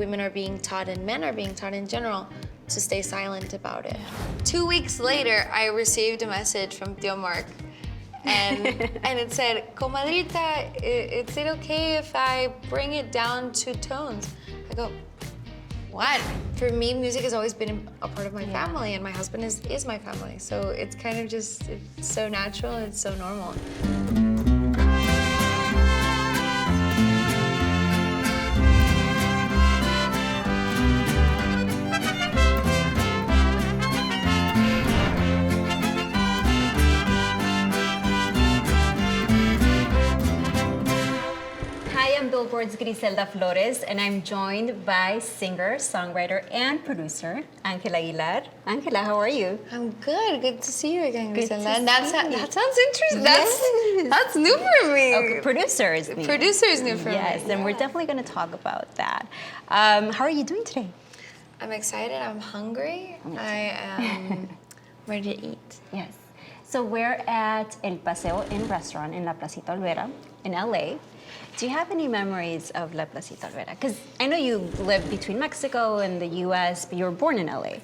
women are being taught and men are being taught in general to stay silent about it. 2 weeks later, I received a message from Tío Marc, and it said, "Comadrita, is it okay if I bring it down 2 tones?" I go, what? For me, music has always been a part of my family, and my husband is my family. So it's kind of just, it's so natural, it's so normal. Billboard's Griselda Flores, and I'm joined by singer, songwriter, and producer, Ángela Aguilar. Ángela, how are you? I'm good. Good to see you again, Griselda. Good to That sounds interesting. Yes. That's new for me. Okay, producer is new. Producer is new for me. Yes, and we're definitely going to talk about that. How are you doing today? I'm excited. I'm hungry. I am ready to eat. Yes. So we're at El Paseo Inn restaurant in La Placita Olvera in LA. Do you have any memories of La Placita Olvera? Because I know you lived between Mexico and the US, but you were born in LA.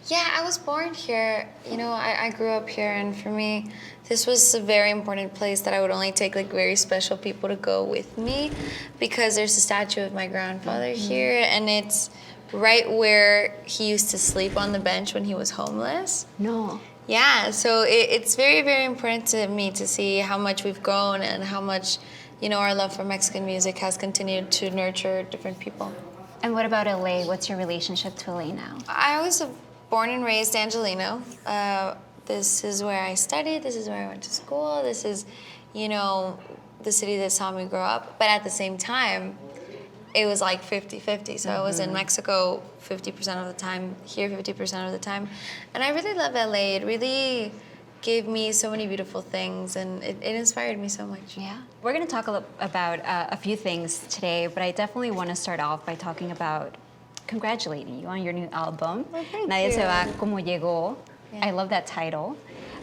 Yeah, I was born here. You know, I grew up here, and for me, this was a very important place that I would only take like very special people to go with me, because there's a statue of my grandfather here, and it's right where he used to sleep on the bench when he was homeless. No. Yeah, so it's very, very important to me to see how much we've grown and how much, you know, our love for Mexican music has continued to nurture different people. And what about LA? What's your relationship to LA now? I was born and raised Angelino. This is where I studied. This is where I went to school. This is, you know, the city that saw me grow up. But at the same time, it was like 50-50. So I was in Mexico 50% of the time, here 50% of the time. And I really love LA. It really gave me so many beautiful things, and it inspired me so much. Yeah. We're going to talk about a few things today, but I definitely want to start off by talking about congratulating you on your new album. Well, thank Nadie you. se va como Llego. Yeah. I love that title.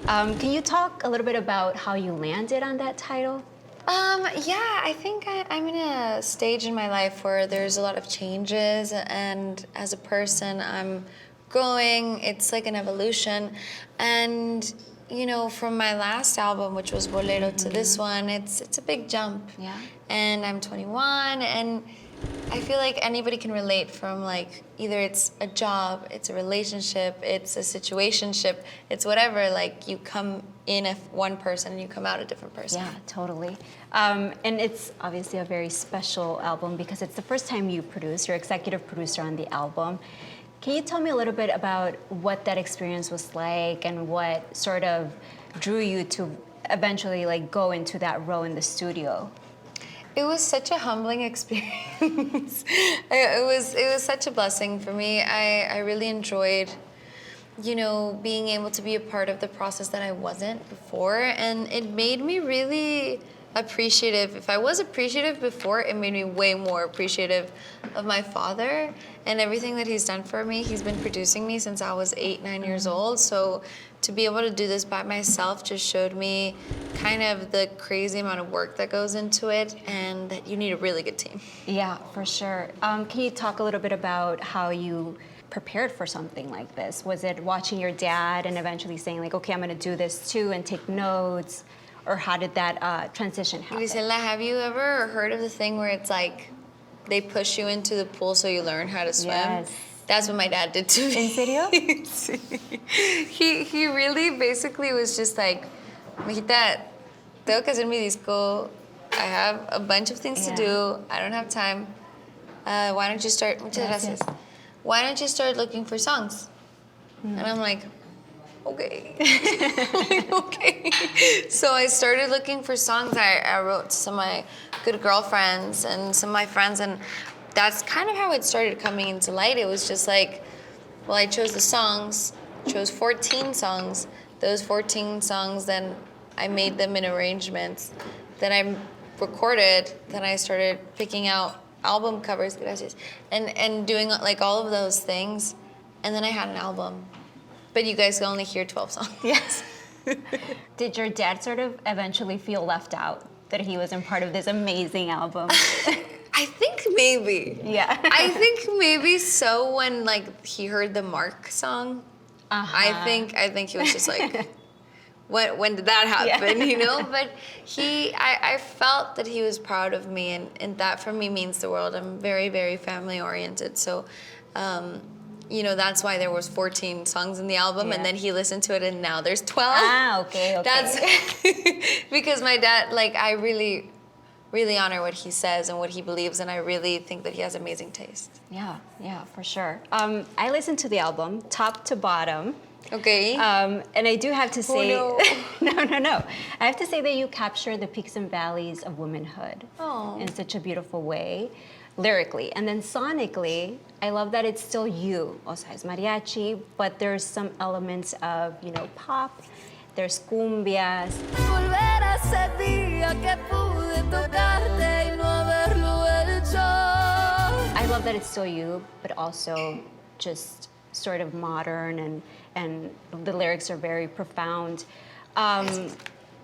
Can you talk a little bit about how you landed on that title? Yeah, I think I'm in a stage in my life where there's a lot of changes, and as a person, I'm growing. It's like an evolution. And, you know, from my last album, which was Bolero, to this one, it's a big jump. Yeah. And I'm 21, and I feel like anybody can relate from, like, either it's a job, it's a relationship, it's a situationship, it's whatever. Like, you come in one person and you come out a different person. Yeah, totally. And it's obviously a very special album because it's the first time you produce, you're executive producer on the album. Can you tell me a little bit about what that experience was like and what sort of drew you to eventually like go into that role in the studio? It was such a humbling experience. It was such a blessing for me. I really enjoyed, you know, being able to be a part of the process that I wasn't before, and it made me really appreciative. If I was appreciative before, it made me way more appreciative of my father and everything that he's done for me. He's been producing me since I was 8-9 years old, so to be able to do this by myself just showed me kind of the crazy amount of work that goes into it, and that you need a really good team. Yeah, for sure. Can you talk a little bit about how you prepared for something like this? Was it watching your dad and eventually saying like, okay, I'm gonna do this too and take notes? Or how did that transition happen? Griselda, have you ever heard of the thing where it's like they push you into the pool so you learn how to swim? Yes. That's what my dad did to me. ¿En serio? He really basically was just like, mijita, tengo que hacer mi disco. I have a bunch of things to do. I don't have time. Why don't you start? Muchas gracias. Why don't you start looking for songs? And I'm like, okay. Okay. So I started looking for songs. I wrote to some of my good girlfriends and some of my friends, and that's kind of how it started coming into light. It was just like, well, I chose the songs, chose 14 songs. Those 14 songs, then I made them in arrangements. Then I recorded, then I started picking out album covers, gracias, and doing like all of those things. And then I had an album. But you guys can only hear 12 songs. Yes. Did your dad sort of eventually feel left out that he wasn't part of this amazing album? I think maybe. Yeah. I think maybe so when like he heard the Marc song. I think he was just like, when did that happen? You know? But I felt that he was proud of me, and that for me means the world. I'm very, very family oriented. So you know, that's why there was 14 songs in the album, and then he listened to it, and now there's 12. Ah, okay. That's because my dad, like, I really, really honor what he says and what he believes, and I really think that he has amazing taste. Yeah, for sure. I listened to the album top to bottom. Okay. And I do have to say, no. no. I have to say that you capture the peaks and valleys of womanhood in such a beautiful way, lyrically. And then sonically, I love that it's still you. O sea, it's mariachi, but there's some elements of, you know, pop. There's cumbias. Volver a ese día que pude tocarte y no haberlo hecho. I love that it's still you, but also just sort of modern, and the lyrics are very profound. Can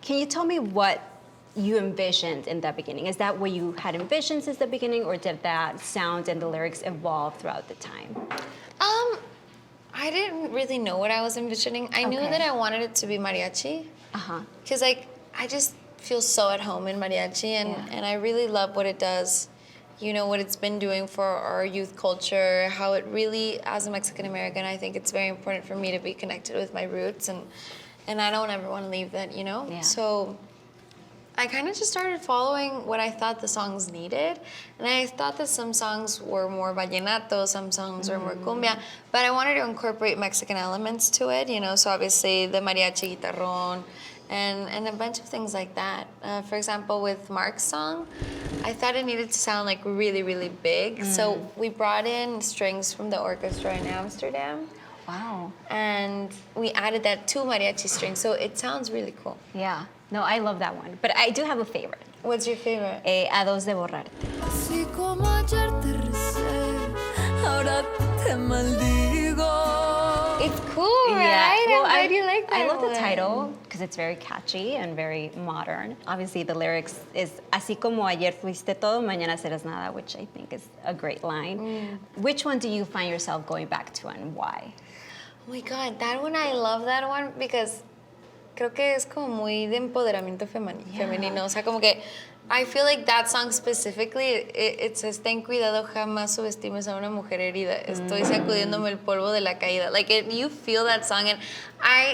you tell me what you envisioned in that beginning? Is that what you had envisioned since the beginning, or did that sound and the lyrics evolve throughout the time? I didn't really know what I was envisioning. I knew that I wanted it to be mariachi. Because like I just feel so at home in mariachi, and I really love what it does. You know, what it's been doing for our youth culture, how it really, as a Mexican American, I think it's very important for me to be connected with my roots, and I don't ever want to leave that, you know? Yeah. So I kind of just started following what I thought the songs needed, and I thought that some songs were more vallenato, some songs were more cumbia, but I wanted to incorporate Mexican elements to it, you know, so obviously the mariachi guitarrón, and a bunch of things like that. For example, with Marc's song, I thought it needed to sound like really, really big. So we brought in strings from the orchestra in Amsterdam. Wow. And we added that to mariachi strings, so it sounds really cool. Yeah. No, I love that one. But I do have a favorite. What's your favorite? A dos de borrarte. Así como ayer te recé, ahora te maldigo. It's cool, right? Well, I'm glad you like that I love one. the title because it's very catchy and very modern. Obviously, the lyrics is así como ayer fuiste todo, mañana serás nada, which I think is a great line. Which one do you find yourself going back to, and why? Oh my God, that one, I love that one because creo que es como muy de empoderamiento femenino. O sea, como que I feel like that song specifically, it says, ten cuidado, jamás subestimes a una mujer herida. Estoy sacudiéndome el polvo de la caída. Like, you feel that song, and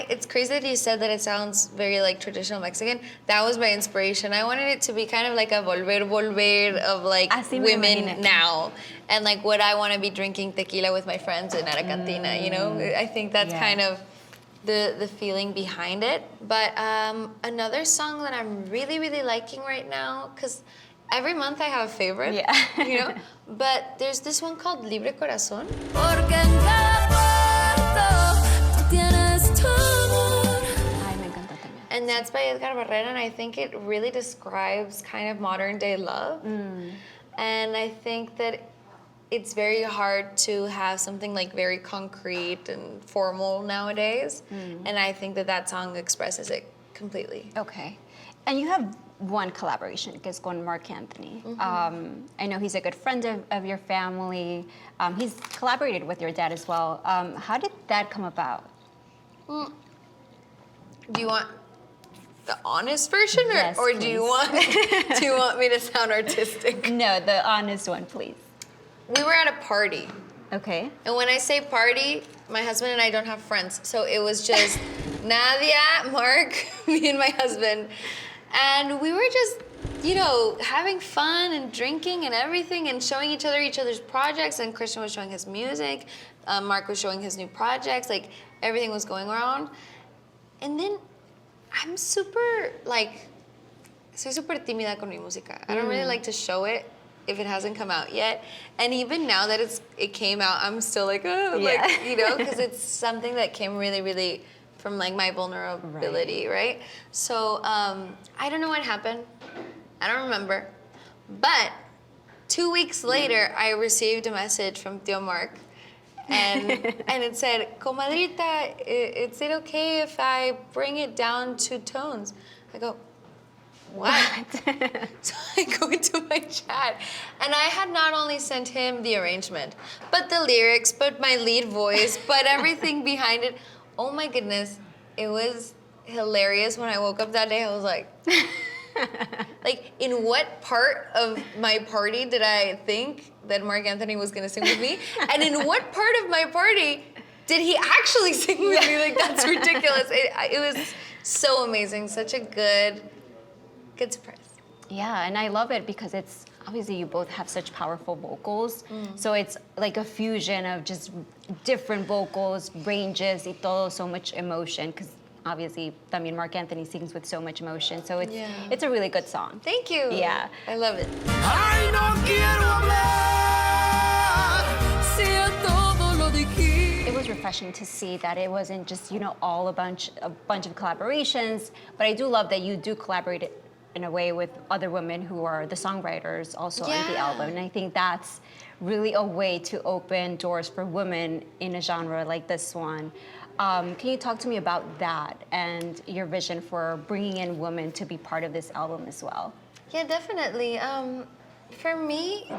it's crazy that you said that it sounds very, like, traditional Mexican. That was my inspiration. I wanted it to be kind of like a volver of, like, women now. And, like, would I want to be drinking tequila with my friends in a cantina, you know? I think that's kind of the feeling behind it. But another song that I'm really, really liking right now, because every month I have a favorite, you know? But there's this one called Libre Corazón. Porque en cada puerto tú tienes tu amor. Ay, me encanta también. And that's by Edgar Barrera, and I think it really describes kind of modern day love. And I think that it's very hard to have something like very concrete and formal nowadays. And I think that song expresses it completely. Okay. And you have one collaboration, que es con Marc Anthony. I know he's a good friend of your family. He's collaborated with your dad as well. How did that come about? Do you want the honest version, Yes, or do you want me to sound artistic? No, the honest one, please. We were at a party. Okay. And when I say party, my husband and I don't have friends. So it was just Nadia, Marc, me and my husband. And we were just, you know, having fun and drinking and everything and showing each other's projects. And Christian was showing his music. Marc was showing his new projects. Like, everything was going around. And then I'm super, like, soy super tímida con mi música. I don't really like to show it if it hasn't come out yet. And even now that it came out, I'm still like, oh, like, you know, because it's something that came really, really from, like, my vulnerability, right? So I don't know what happened. I don't remember. But 2 weeks later, I received a message from Tío Marc, and it said, Comadrita, is it okay if I bring it down 2 tones? I go, what? So I go into my chat, and I had not only sent him the arrangement, but the lyrics, but my lead voice, but everything behind it. Oh my goodness, it was hilarious. When I woke up that day, I was like, in what part of my party did I think that Marc Anthony was gonna sing with me? And in what part of my party did he actually sing with me? Like, that's ridiculous. It was so amazing, such a good surprise. Yeah, and I love it because it's obviously you both have such powerful vocals. So it's like a fusion of just different vocals, ranges, y todo, so much emotion. Because obviously, también Marc Anthony sings with so much emotion. So it's a really good song. Thank you. Yeah. I love it. Ay, no quiero hablar, si a todo lo dijiste. It was refreshing to see that it wasn't just, all a bunch of collaborations, but I do love that you do collaborate in a way with other women who are the songwriters also on the album. And I think that's really a way to open doors for women in a genre like this one. Can you talk to me about that and your vision for bringing in women to be part of this album as well? Yeah, definitely. For me,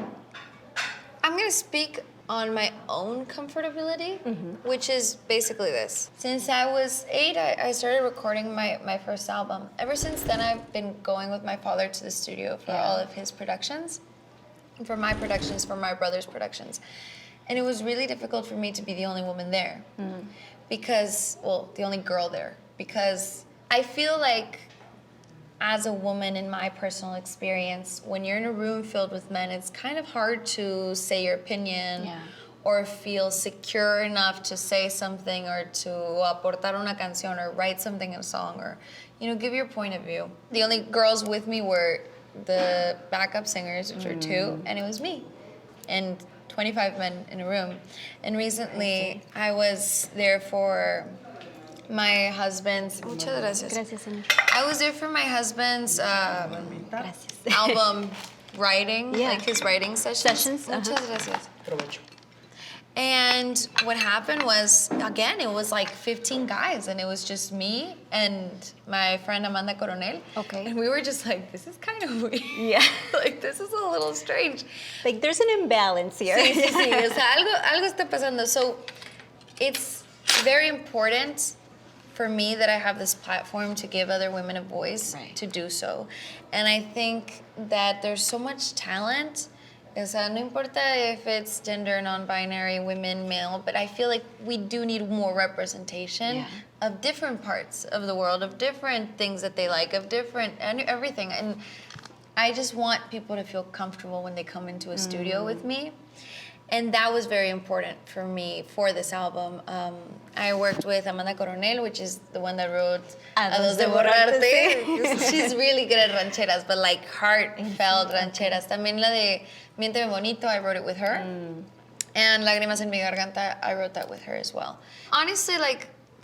I'm going to speak on my own comfortability, which is basically this. Since I was 8, I started recording my first album. Ever since then, I've been going with my father to the studio for all of his productions, for my productions, for my brother's productions. And it was really difficult for me to be the only woman there. Because, the only girl there. Because I feel like as a woman, in my personal experience, when you're in a room filled with men, it's kind of hard to say your opinion or feel secure enough to say something or to aportar una canción or write something in a song or, give your point of view. The only girls with me were the backup singers, which were 2, and it was me. And 25 men in a room. And recently, I was there for my husband's... Muchas gracias. Gracias, señor. I was there for my husband's album writing, like his writing sessions. Muchas gracias. And what happened was, again, it was like 15 guys, and it was just me and my friend Amanda Coronel. Okay. And we were just like, this is kind of weird. Yeah. Like, this is a little strange. Like, there's an imbalance here. Sí. O sea, algo está pasando. So it's very important for me that I have this platform to give other women a voice to do so. And I think that there's so much talent. O sea, no importa if it's gender, non-binary, women, male, but I feel like we do need more representation of different parts of the world, of different things that they like, of different, and everything. And I just want people to feel comfortable when they come into a studio with me. And that was very important for me for this album. I worked with Amanda Coronel, which is the one that wrote A Dos de Borrarte. She's really good at rancheras, but like heartfelt rancheras. También la de Miénteme Bonito, I wrote it with her. And Lágrimas en mi Garganta, I wrote that with her as well. Honestly,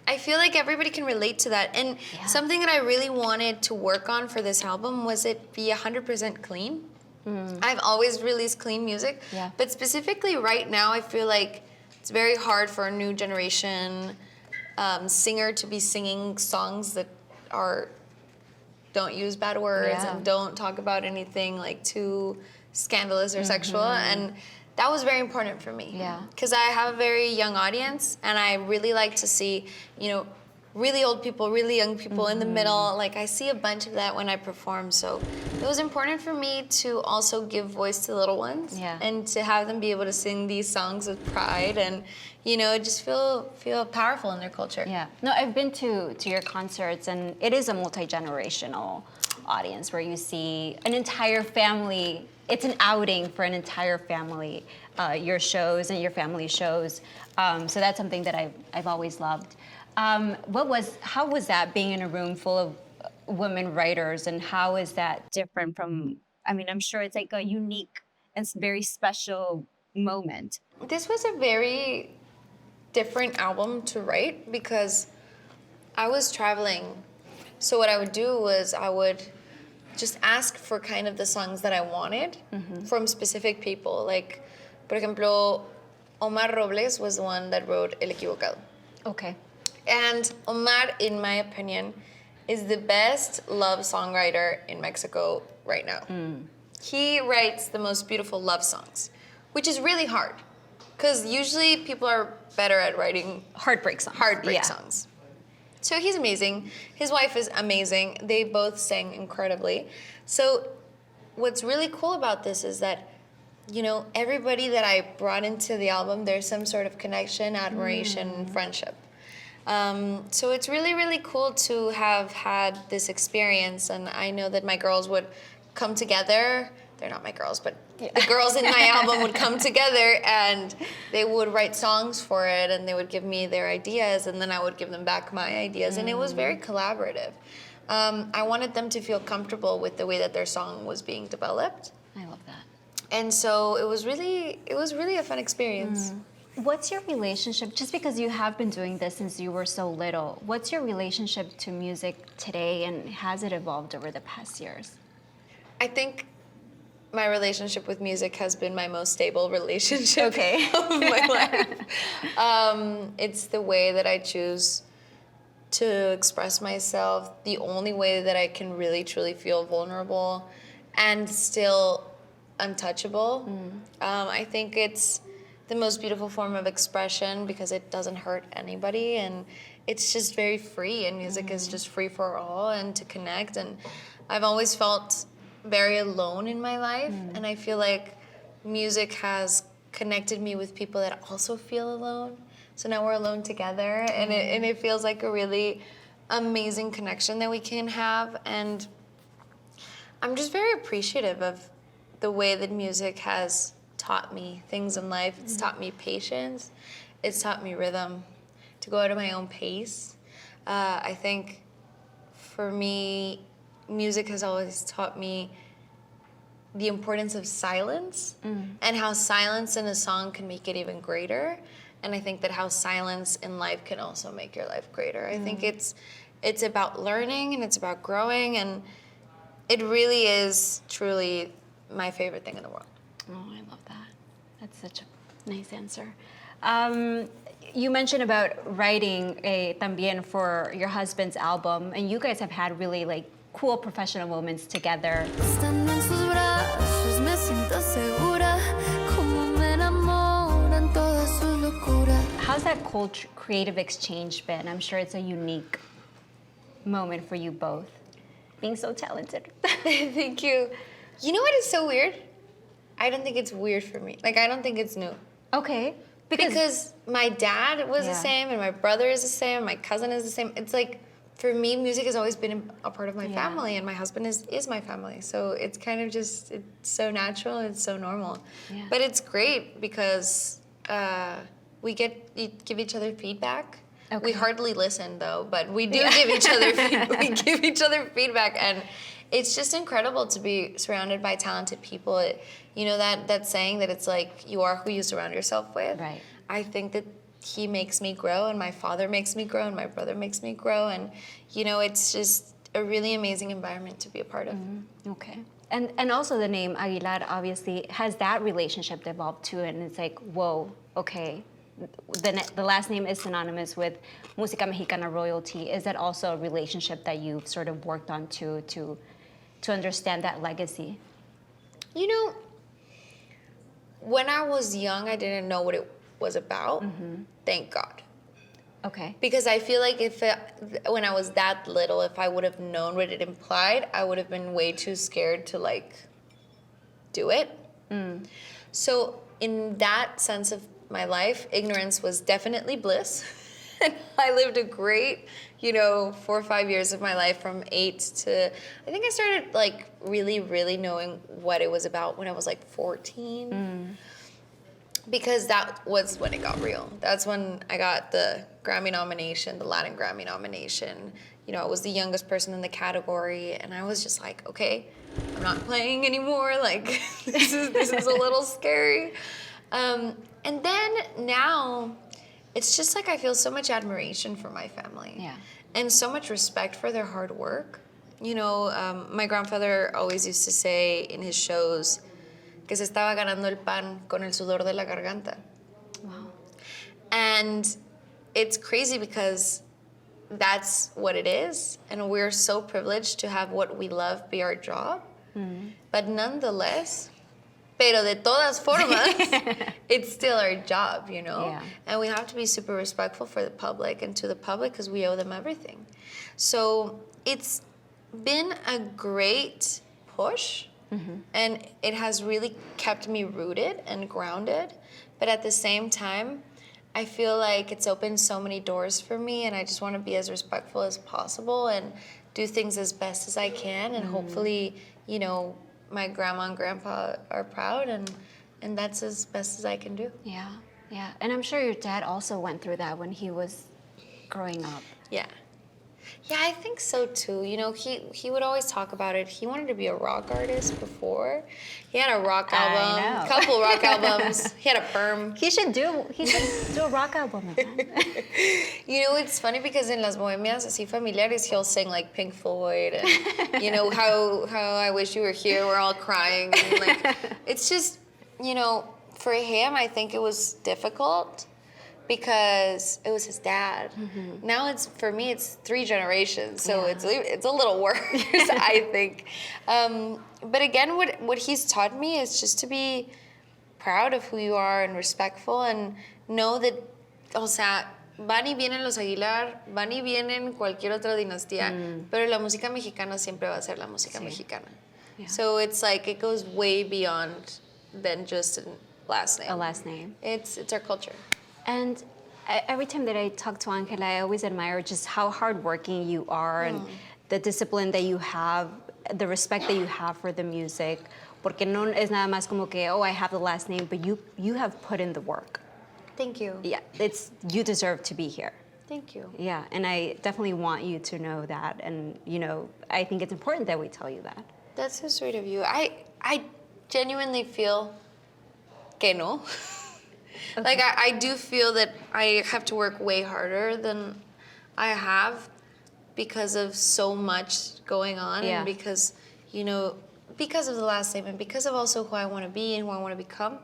I feel like everybody can relate to that. And something that I really wanted to work on for this album was it be 100% clean. I've always released clean music, but specifically right now, I feel like it's very hard for a new generation singer to be singing songs that don't use bad words and don't talk about anything like too scandalous or sexual. And that was very important for me. Because I have a very young audience, and I really like to see, really old people, really young people in the middle. Like, I see a bunch of that when I perform. So it was important for me to also give voice to little ones and to have them be able to sing these songs with pride and, just feel powerful in their culture. Yeah. No, I've been to your concerts, and it is a multi-generational audience where you see an entire family. It's an outing for an entire family, your shows and your family shows. So that's something that I've always loved. How was that being in a room full of women writers, and how is that different from, I'm sure it's like a unique and very special moment. This was a very different album to write because I was traveling. So what I would do was I would just ask for kind of the songs that I wanted from specific people. Like, por ejemplo, Omar Robles was the one that wrote El Equivocado. Okay. And Omar, in my opinion, is the best love songwriter in Mexico right now. He writes the most beautiful love songs, which is really hard. Because usually people are better at writing Heartbreak songs. heartbreak songs. So he's amazing. His wife is amazing. They both sang incredibly. So what's really cool about this is that, you know, everybody that I brought into the album, there's some sort of connection, admiration, friendship. So it's really, really cool to have had this experience. And I know that my girls would come together. They're not my girls, but the girls in my album would come together and they would write songs for it and they would give me their ideas and then I would give them back my ideas. And it was very collaborative. I wanted them to feel comfortable with the way that their song was being developed. I love that. And so it was really a fun experience. What's your relationship, just because you have been doing this since you were so little, what's your relationship to music today and has it evolved over the past years? I think my relationship with music has been my most stable relationship of my life. It's the way that I choose to express myself, the only way that I can really truly feel vulnerable and still untouchable. I think it's the most beautiful form of expression because it doesn't hurt anybody and it's just very free and music is just free for all and to connect. And I've always felt very alone in my life and I feel like music has connected me with people that also feel alone. So now we're alone together and it feels like a really amazing connection that we can have. And I'm just very appreciative of the way that music has taught me things in life. It's taught me patience. It's taught me rhythm, to go at my own pace. I think for me, music has always taught me the importance of silence and how silence in a song can make it even greater. And I think that how silence in life can also make your life greater. I think it's about learning and it's about growing and it really is truly my favorite thing in the world. Oh, I love that. That's such a nice answer. You mentioned about writing a también for your husband's album, and you guys have had really like cool professional moments together. Estando en sus brazos me siento segura, como me enamoran todas sus locuras. How's that creative exchange been? I'm sure it's a unique moment for you both, being so talented. Thank you. You know what is so weird? I don't think it's weird for me. Like, I don't think it's new. Okay. Because my dad was the same, and my brother is the same, and my cousin is the same. It's like, for me, music has always been a part of my family, and my husband is my family. So it's kind of just, it's so natural, it's so normal. Yeah. But it's great because we give each other feedback. Okay. We hardly listen, though, but we do give each other we give each other feedback, and it's just incredible to be surrounded by talented people. You know that saying that it's like you are who you surround yourself with. Right. I think that he makes me grow, and my father makes me grow, and my brother makes me grow, and you know it's just a really amazing environment to be a part of. Okay. And also the name Aguilar obviously has that relationship developed too, and it's like, whoa, okay. The last name is synonymous with Música Mexicana royalty. Is that also a relationship that you've sort of worked on to understand that legacy? You know, when I was young, I didn't know what it was about. Thank God. Okay. Because I feel like when I was that little, if I would have known what it implied, I would have been way too scared to like do it. So in that sense of my life, ignorance was definitely bliss. And I lived a great, 4 or 5 years of my life from 8 to, I think I started like really, really knowing what it was about when I was like 14. Because that was when it got real. That's when I got the Grammy nomination, the Latin Grammy nomination. I was the youngest person in the category, and I was just like, okay, I'm not playing anymore. Like, this is a little scary. And then now, it's just like I feel so much admiration for my family. Yeah. And so much respect for their hard work. My grandfather always used to say in his shows que se estaba ganando el pan con el sudor de la garganta. Wow. And it's crazy because that's what it is. And we're so privileged to have what we love be our job. But nonetheless, pero de todas formas, it's still our job, you know? Yeah. And we have to be super respectful for the public and to the public because we owe them everything. So it's been a great push. And it has really kept me rooted and grounded. But at the same time, I feel like it's opened so many doors for me, and I just want to be as respectful as possible and do things as best as I can. And hopefully, you know, my grandma and grandpa are proud, and that's as best as I can do. Yeah, yeah. And I'm sure your dad also went through that when he was growing up. Yeah. Yeah, I think so too. You know, he would always talk about it. He wanted to be a rock artist before. He had a rock album, I know. couple rock albums. He had a perm. He should do a rock album again. You know, it's funny because in Las Bohemias, así familiares, he'll sing like Pink Floyd and, you know, how I wish you were here. We're all crying. And, like, it's just, you know, for him, I think it was difficult because it was his dad. Now for me, it's 3 generations, so it's a little worse, I think. But again, what he's taught me is just to be proud of who you are and respectful and know that, o sea, van y vienen los Aguilar, van y vienen cualquier otra dinastía, pero la música mexicana siempre va a ser la música mexicana. Yeah. So it's like it goes way beyond than just a last name. A last name. It's our culture. And every time that I talk to Ángela, I always admire just how hardworking you are and the discipline that you have, the respect that you have for the music. Porque no es nada más como que, oh, I have the last name, but you have put in the work. Thank you. Yeah, you deserve to be here. Thank you. Yeah, and I definitely want you to know that. And, you know, I think it's important that we tell you that. That's so sweet of you. I genuinely feel que no. Okay. Like, I do feel that I have to work way harder than I have because of so much going on. Yeah. And because, you know, because of the last name and because of also who I want to be and who I want to become.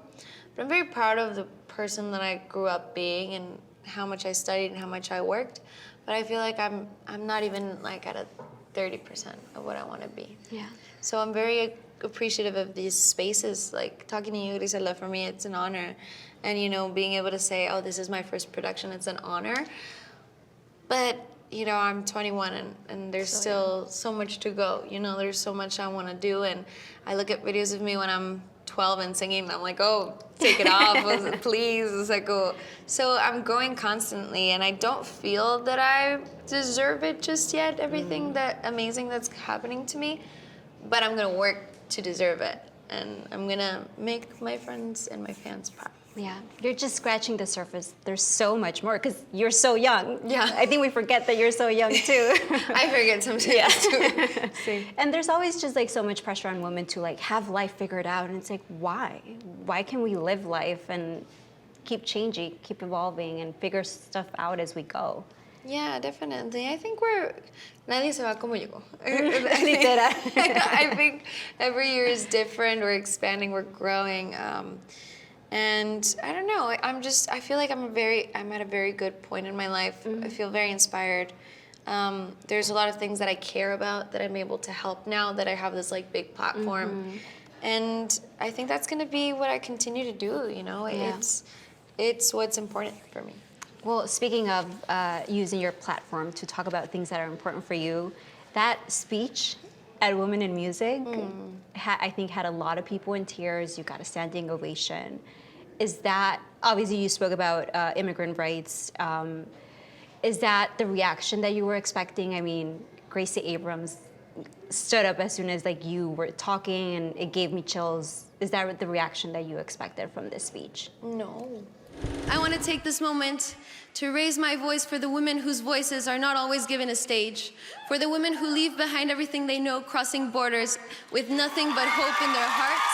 But I'm very proud of the person that I grew up being and how much I studied and how much I worked. But I feel like I'm not even like at a 30% of what I want to be. Yeah. So I'm very appreciative of these spaces. Like talking to you, Grisela, for me, it's an honor. And, you know, being able to say, oh, this is my first production, it's an honor. But, you know, I'm 21 and there's still so much to go. You know, there's so much I want to do. And I look at videos of me when I'm 12 and singing, and I'm like, oh, take it off, please. It's like, oh. So I'm growing constantly, and I don't feel that I deserve it just yet, everything that amazing that's happening to me. But I'm going to work to deserve it. And I'm going to make my friends and my fans proud. Yeah, you're just scratching the surface. There's so much more because you're so young. Yeah. I think we forget that you're so young too. I forget sometimes too. See. And there's always just like so much pressure on women to like have life figured out. And it's like, why? Why can we live life and keep changing, keep evolving and figure stuff out as we go? Yeah, definitely. I think nadie se va como llegó. Literal. I think every year is different. We're expanding, we're growing. And I don't know, I feel like I'm at a very good point in my life. I feel very inspired. There's a lot of things that I care about that I'm able to help now that I have this like big platform. And I think that's gonna be what I continue to do, you know? Yeah. It's what's important for me. Well, speaking of using your platform to talk about things that are important for you, that speech at Women in Music, I think had a lot of people in tears. You got a standing ovation. Is that, obviously you spoke about immigrant rights. Is that the reaction that you were expecting? I mean, Gracie Abrams stood up as soon as like you were talking and it gave me chills. Is that the reaction that you expected from this speech? No. I want to take this moment to raise my voice for the women whose voices are not always given a stage, for the women who leave behind everything they know, crossing borders with nothing but hope in their hearts,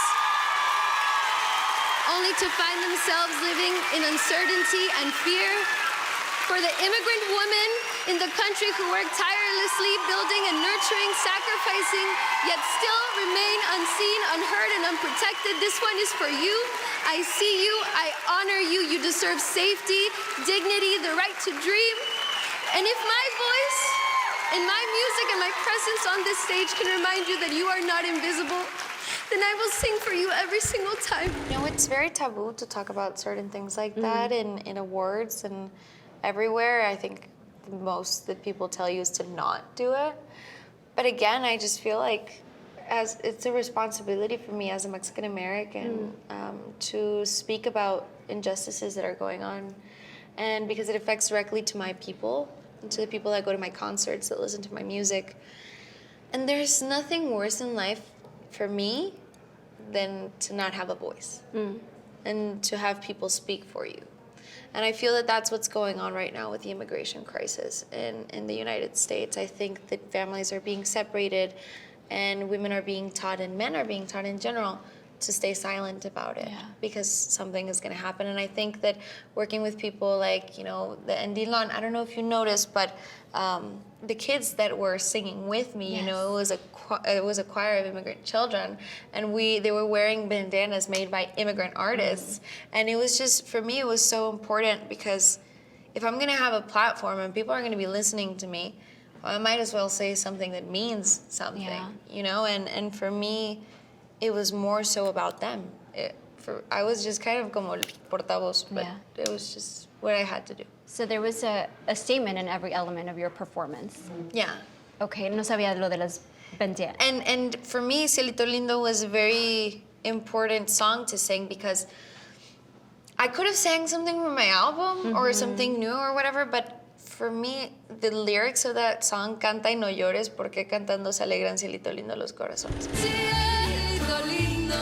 only to find themselves living in uncertainty and fear, for the immigrant women in the country who work tirelessly, building and nurturing, sacrificing, yet still remain unseen, unheard, and unprotected. This one is for you. I see you, I honor you. You deserve safety, dignity, the right to dream. And if my voice and my music and my presence on this stage can remind you that you are not invisible, then I will sing for you every single time. You know, it's very taboo to talk about certain things like that in awards and everywhere. I think most that people tell you is to not do it. But again, I just feel like as it's a responsibility for me as a Mexican American to speak about injustices that are going on, and because it affects directly to my people and to the people that go to my concerts, that listen to my music. And there's nothing worse in life for me than to not have a voice and to have people speak for you. And I feel that that's what's going on right now with the immigration crisis in the United States. I think that families are being separated and women are being taught and men are being taught in general to stay silent about it because something is going to happen. And I think that working with people like, you know, the Endilon, I don't know if you noticed, but the kids that were singing with me, you know, it was a choir of immigrant children, and they were wearing bandanas made by immigrant artists. And it was just, for me, it was so important because if I'm going to have a platform and people are going to be listening to me, well, I might as well say something that means something, you know? And for me, it was more so about them. I was just kind of como el portavoz, but it was just what I had to do. So there was a statement in every element of your performance. Yeah. Okay, no sabía lo de las banderas. And for me, Cielito Lindo was a very important song to sing because I could have sang something from my album or something new or whatever, but for me, the lyrics of that song, Canta y no llores, porque cantando se alegran, Cielito Lindo, los corazones. Cielito lindo,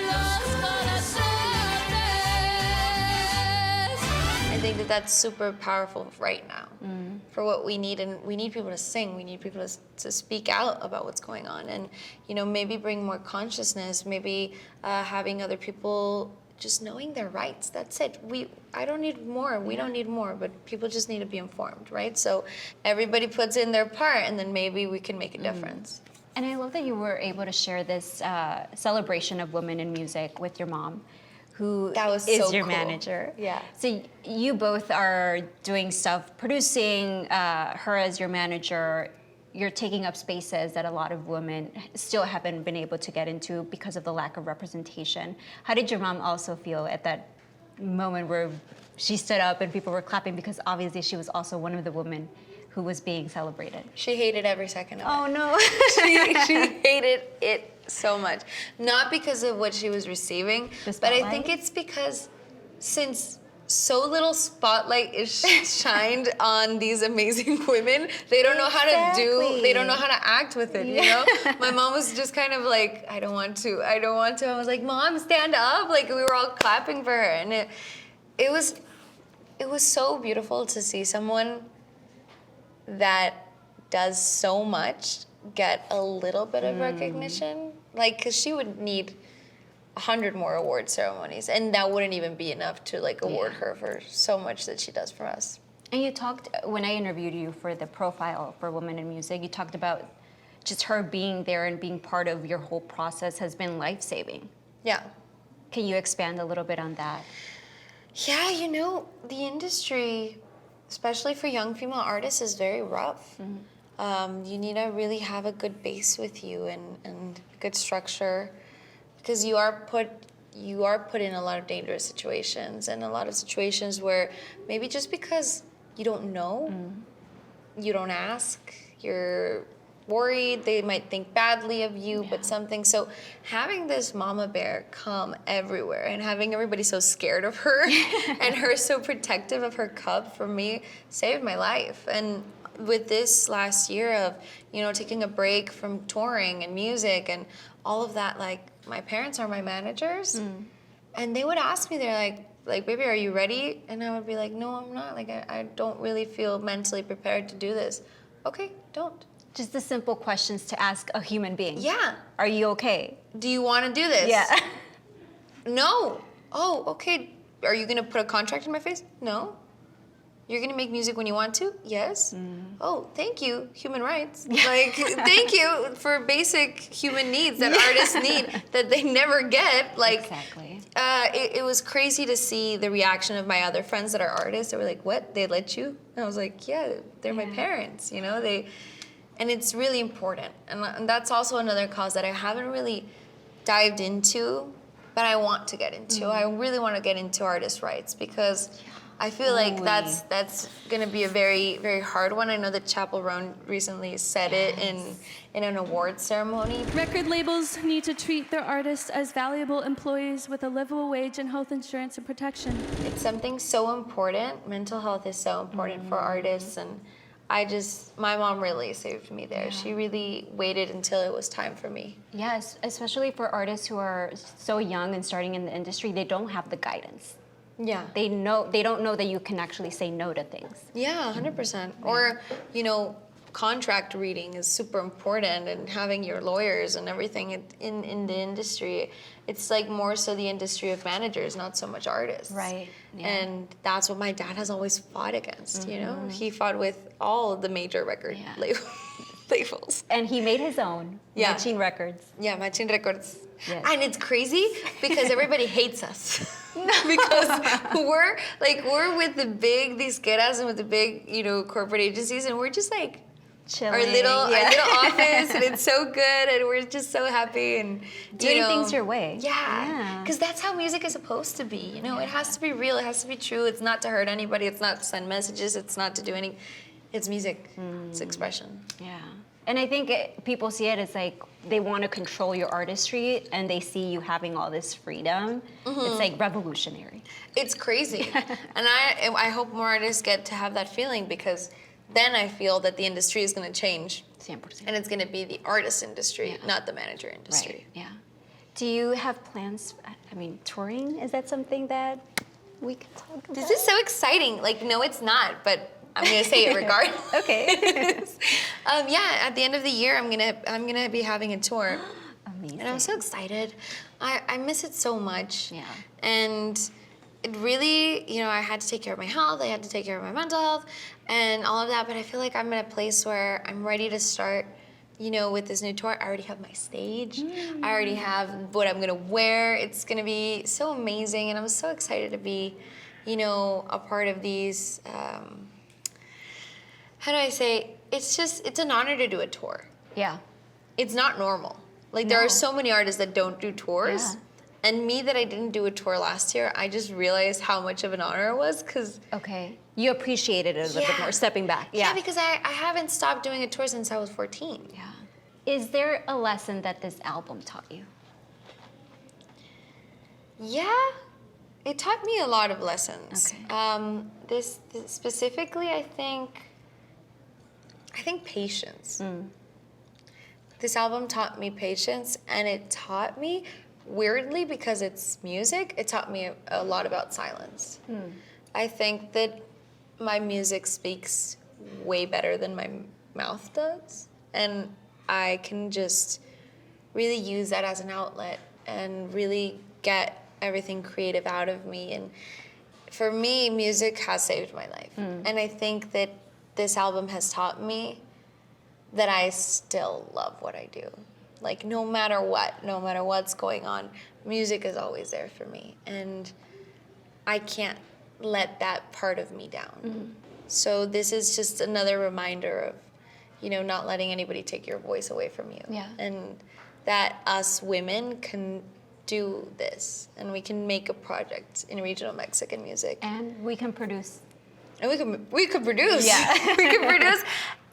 los corazones. I think that that's super powerful right now for what we need. And we need people to sing. We need people to speak out about what's going on. And, you know, maybe bring more consciousness, maybe having other people just knowing their rights. That's it. I don't need more. We don't need more, but people just need to be informed, right? So everybody puts in their part, and then maybe we can make a difference. And I love that you were able to share this celebration of women in music with your mom, who is so your cool. manager. Yeah. So you both are doing stuff, producing, her as your manager. You're taking up spaces that a lot of women still haven't been able to get into because of the lack of representation. How did your mom also feel at that moment where she stood up and people were clapping, because obviously she was also one of the women who was being celebrated? She hated every second of it. Oh no. she hated it so much. Not because of what she was receiving, but I think it's because since so little spotlight is shined on these amazing women, they don't know how to they don't know how to act with it, you know? My mom was just kind of like, I don't want to. I was like, Mom, stand up. Like, we were all clapping for her. And it was so beautiful to see someone that does so much get a little bit of recognition. Like, because she would need 100 more award ceremonies, and that wouldn't even be enough to like award her for so much that she does for us. And you talked, when I interviewed you for the profile for Women in Music, you talked about just her being there and being part of your whole process has been life-saving. Yeah. Can you expand a little bit on that? Yeah, you know, the industry, especially for young female artists, is very rough. You need to really have a good base with you and good structure, because you are put in a lot of dangerous situations, and a lot of situations where maybe just because you don't know, you don't ask, you're worried, they might think badly of you, but something. So having this mama bear come everywhere and having everybody so scared of her and her so protective of her cub, for me, saved my life. And with this last year of, you know, taking a break from touring and music and all of that, like, my parents are my managers, and they would ask me, they're like, baby, are you ready? And I would be like, no, I'm not. Like, I don't really feel mentally prepared to do this. Okay, don't. Just the simple questions to ask a human being. Yeah. Are you okay? Do you want to do this? Yeah. No. Oh, okay. Are you going to put a contract in my face? No. you're gonna make music when you want to? Yes. Oh, thank you, human rights. Like, thank you for basic human needs that artists need that they never get. Like, Exactly. It was crazy to see the reaction of my other friends that are artists. They were like, "What? They let you?" And I was like, "Yeah, they're my parents. You know, and it's really important. And that's also another cause that I haven't really dived into, but I want to get into. I really want to get into artist rights because I feel like that's going to be a very, very hard one. I know that Chappell Roan recently said it in an award ceremony. Record labels need to treat their artists as valuable employees with a livable wage and health insurance and protection. It's something so important. Mental health is so important for artists, and my mom really saved me there. She really waited until it was time for me. Yes, especially for artists who are so young and starting in the industry, they don't have the guidance. Yeah. They don't know that you can actually say no to things. Yeah, 100%. Or, you know, contract reading is super important, and having your lawyers and everything in the industry. It's like more so the industry of managers, not so much artists. Right. Yeah. And that's what my dad has always fought against, you know? He fought with all the major record labels. And he made his own, Yeah. Machine Records. Yeah, Machine Records. Yes. And it's crazy because everybody hates us. Because we're with the big disqueras and with the big, you know, corporate agencies, and we're just like Chilling. our little office, and it's so good, and we're just so happy and Doing things your way. Yeah, because that's how music is supposed to be. You know, it has to be real. It has to be true. It's not to hurt anybody. It's not to send messages. It's not to do anything. It's music. It's expression. Yeah. And I think people see it as like they want to control your artistry, and they see you having all this freedom. It's like revolutionary. It's crazy. And I hope more artists get to have that feeling, because then I feel that the industry is going to change. 100%. And it's going to be the artist industry, not the manager industry. Right. Yeah. Do you have plans? I mean, touring, is that something that we could talk about? This is so exciting. Like, no, it's not, but I'm gonna say it regardless. Okay. Yeah, at the end of the year, I'm gonna be having a tour. Amazing. And I'm so excited. I miss it so much. Yeah. And it really, you know, I had to take care of my health. I had to take care of my mental health and all of that. But I feel like I'm in a place where I'm ready to start, you know, with this new tour. I already have my stage. I already have what I'm gonna wear. It's gonna be so amazing, and I'm so excited to be, you know, a part of these. How do I say? It's an honor to do a tour. Yeah. It's not normal. Like, there are so many artists that don't do tours. Yeah. And me, that I didn't do a tour last year, I just realized how much of an honor it was, because... Okay. You appreciated it a little bit more, stepping back. Yeah, because I haven't stopped doing a tour since I was 14. Yeah. Is there a lesson that this album taught you? Yeah, it taught me a lot of lessons. Okay. This specifically, I think patience. This album taught me patience, and it taught me, weirdly, because it's music, it taught me a lot about silence. I think that my music speaks way better than my mouth does, and I can just really use that as an outlet and really get everything creative out of me. And for me, music has saved my life. And I think that this album has taught me that I still love what I do. Like, no matter what's going on, music is always there for me. And I can't let that part of me down. So this is just another reminder of, you know, not letting anybody take your voice away from you. Yeah. And that us women can do this, and we can make a project in regional Mexican music. And we can produce. And we could produce. Yeah. We could produce.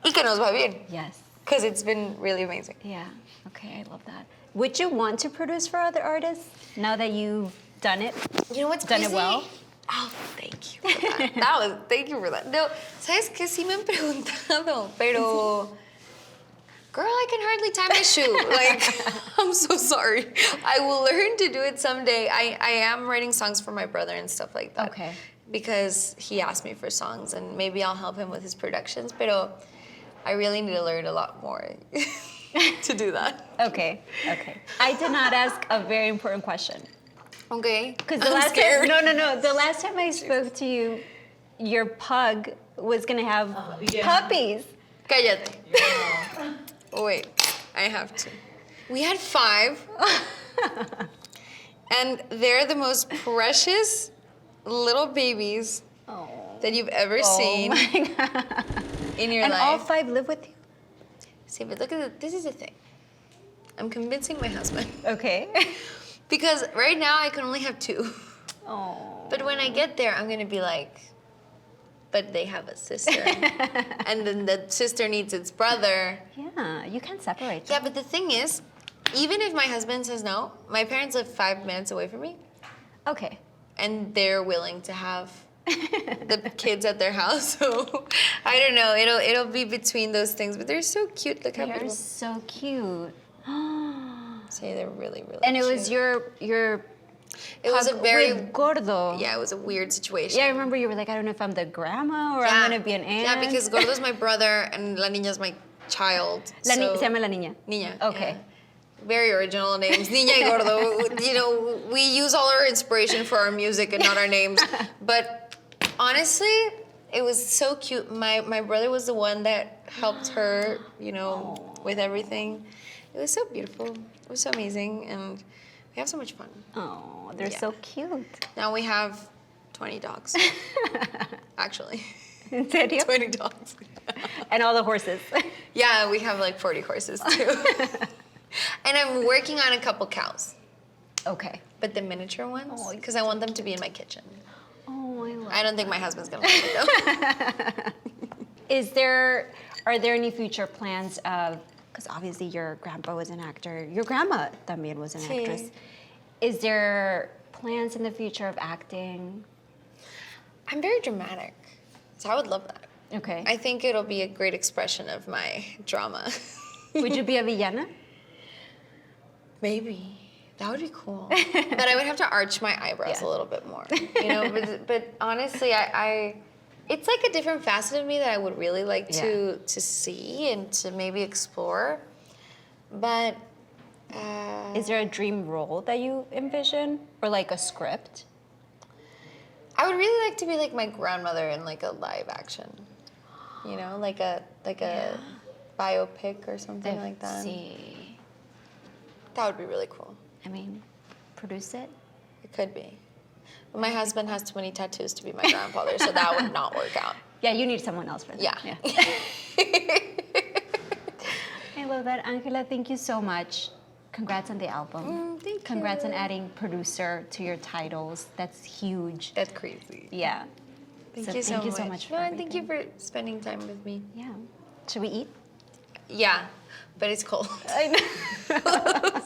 Y que nos va bien. Yes. Because it's been really amazing. Yeah. Okay, I love that. Would you want to produce for other artists now that you've done it? You know what's Done crazy? it well? Oh, thank you for that. Thank you for that. No, ¿sabes qué? Sí me han preguntado, pero... Girl, I can hardly tie my shoe. Like, I'm so sorry. I will learn to do it someday. I am writing songs for my brother and stuff like that. Okay. Because he asked me for songs, and maybe I'll help him with his productions, pero I really need to learn a lot more to do that. Okay. I did not ask a very important question. Okay. Because the last time, no. The last time I spoke to you, your pug was gonna have puppies. Cállate. Wait, I have to. We had 5. And they're the most precious little babies that you've ever seen in your And life. all 5 live with you? See, but look at this is the thing. I'm convincing my husband. Okay. Because right now I can only have 2. Oh. But when I get there, I'm gonna be like, but they have a sister. And then the sister needs its brother. Yeah, you can't separate Yeah, them. but the thing is, even if my husband says no, my parents live 5 minutes away from me. Okay. And they're willing to have the kids at their house. So I don't know. It'll be between those things. But they're so cute. Look how They're beautiful. so cute. See, they're really, really And it cute. was your It was a pug very with Gordo. Yeah, it was a weird situation. Yeah, I remember you were like, I don't know if I'm the grandma or I'm gonna be an aunt. Yeah, because Gordo's my brother and La Niña's my child. Se so- llama La Niña. Niña. Okay. Yeah. Very original names. Niña y Gordo. You know, we use all our inspiration for our music and not our names. But honestly, it was so cute. My brother was the one that helped her, you know, with everything. It was so beautiful. It was so amazing. And we have so much fun. Oh, they're Yeah. so cute. Now we have 20 dogs. Actually. En serio? 20 dogs. And all the horses. Yeah, we have like 40 horses too. And I'm working on a couple cows, Okay. but the miniature ones, Oh, because I want them to be in my kitchen. Oh, I love I don't think my husband's gonna like it though. Are there any future plans of, because obviously your grandpa was an actor, your grandma también was an Sí. actress. Is there plans in the future of acting? I'm very dramatic, so I would love that. Okay. I think it'll be a great expression of my drama. Would you be a villana? Maybe. That would be cool. But I would have to arch my eyebrows Yeah. a little bit more. You know, but honestly, I it's like a different facet of me that I would really like to see and to maybe explore. But Is there a dream role that you envision? Or like a script? I would really like to be like my grandmother in like a live action. You know, like a biopic or something like that. See. That would be really cool. I mean, produce it? It could be. But my husband has too many tattoos to be my grandfather, so that would not work out. Yeah, you need someone else for that. Yeah. I love that. Ángela, thank you so much. Congrats on the album. Thank you. Congrats on adding producer to your titles. That's huge. That's crazy. Yeah. Thank you so much. for No, and thank you everything. for spending time with me. Yeah. Should we eat? Yeah, but it's cold. I know.